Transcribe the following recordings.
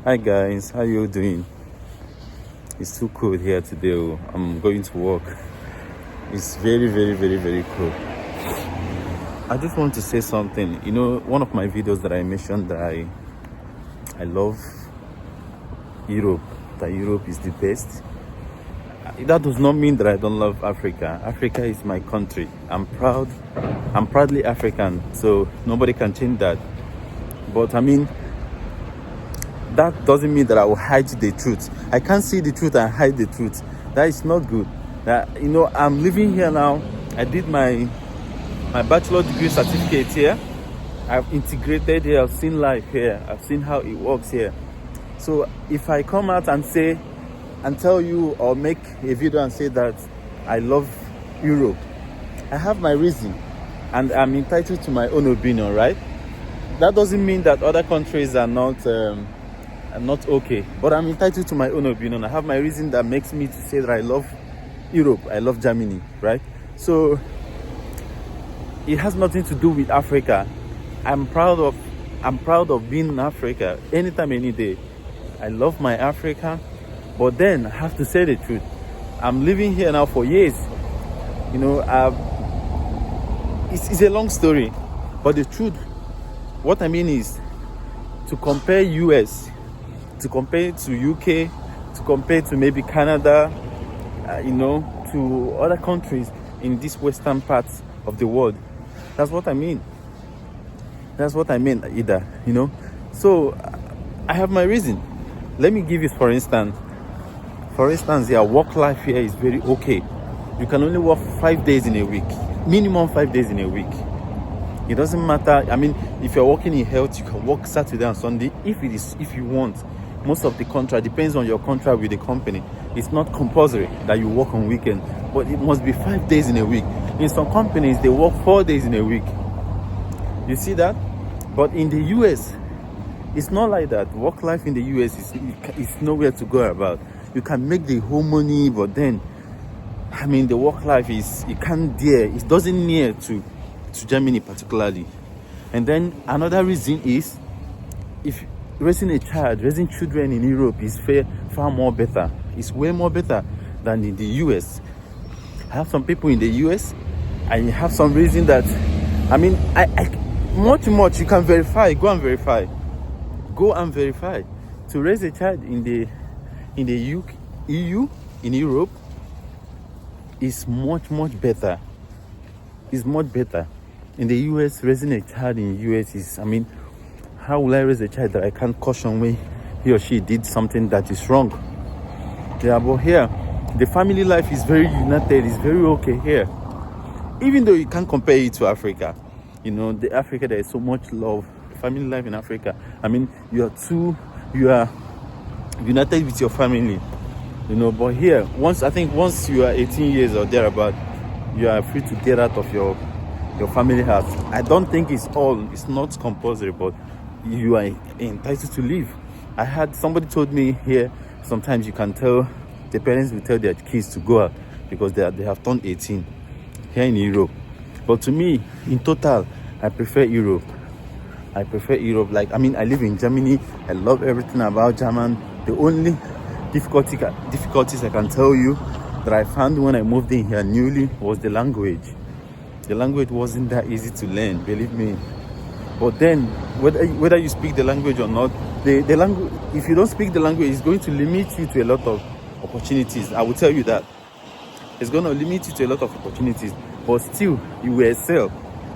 Hi guys, how you doing? It's too cold here today. I'm going to work. It's very cold. I just want to say something. One of my videos that I mentioned that I love Europe, that Europe is the best. That does not mean that I don't love Africa. Africa is my country. I'm proudly African, so nobody can change that. But that doesn't mean that I will hide the truth. I can't see the truth and hide the truth. That is not good. I'm living here now. I did my bachelor degree certificate here. I've integrated here. I've seen life here. I've seen how it works here. So if I come out and say and tell you or make a video and say that I love Europe, I have my reason and I'm entitled to my own opinion, right? That doesn't mean that other countries are not okay, but I'm entitled to my own opinion. I have my reason that makes me to say that I love Europe, I love Germany, right? So it has nothing to do with Africa. I'm proud of being in Africa anytime, any day. I love my Africa, but then I have to say the truth. I'm living here now for years. It's a long story, but the truth, what I mean is to compare US, to compare to UK, to compare to maybe Canada, to other countries in this western parts of the world. That's what I mean. Either. So I have my reason. Let me give you, for instance, work life here is very okay. You can only work 5 days in a week, minimum 5 days in a week. It doesn't matter. If you're working in health, you can work Saturday and Sunday if you want. Most of the contract depends on your contract with the company. It's not compulsory that you work on weekend, but it must be 5 days in a week. In some companies, they work 4 days in a week. You see that? But in the US, it's not like that. Work life in the US is nowhere to go about. You can make the whole money, but then, the work life it doesn't near to Germany particularly. And then another reason is, if raising children in Europe is far more better. It's way more better than in the US. I have some people in the US. I have some reason that, much you can verify. Go and verify. To raise a child in the EU, in Europe, is much better. It's much better. In the US, raising a child in the US is, how will I raise a child that I can't caution when he or she did something that is wrong? Yeah, but here, the family life is very united. It's very okay here. Even though you can't compare it to Africa. The Africa, there is so much love. Family life in Africa. You are united with your family. But here, once you are 18 years or thereabout, you are free to get out of your family house. I don't think it's not compulsory, but you are entitled to leave. I had somebody told me here, sometimes you can tell, the parents will tell their kids to go out because they have turned 18 here in Europe. But to me, in total, I prefer Europe. I live in Germany. I love everything about German. The only difficulties I can tell you that I found when I moved in here newly was the language. The language wasn't that easy to learn, believe me. But then, whether you speak the language or not, the language, if you don't speak the language, it's going to limit you to a lot of opportunities. I will tell you that. It's going to limit you to a lot of opportunities. But still, you will excel.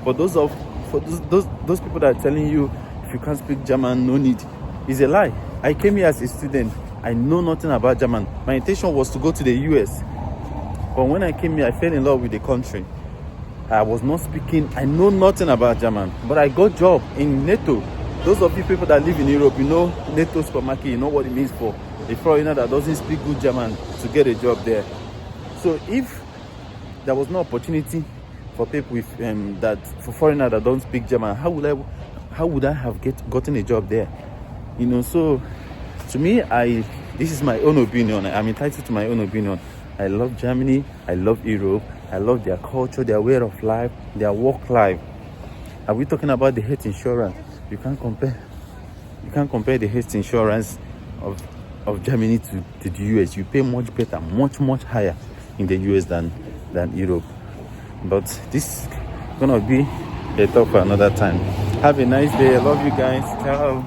For those people that are telling you, if you can't speak German, no need, is a lie. I came here as a student. I know nothing about German. My intention was to go to the US. But when I came here, I fell in love with the country. I was not speaking. I know nothing about German, but I got job in NATO. Those of you people that live in Europe, NATO supermarket, you know what it means for a foreigner that doesn't speak good German to get a job there. So if there was no opportunity for people with for foreigners that don't speak German, how would I have gotten a job there? So to me, this is my own opinion. I'm entitled to my own opinion. I love Germany. I love Europe. I love their culture, their way of life, their work life. Are we talking about the health insurance? You can't compare the health insurance of Germany to the US, you pay much better, much higher in the US than Europe. But this is gonna be a talk for another time. Have a nice day. I love you guys. Ciao.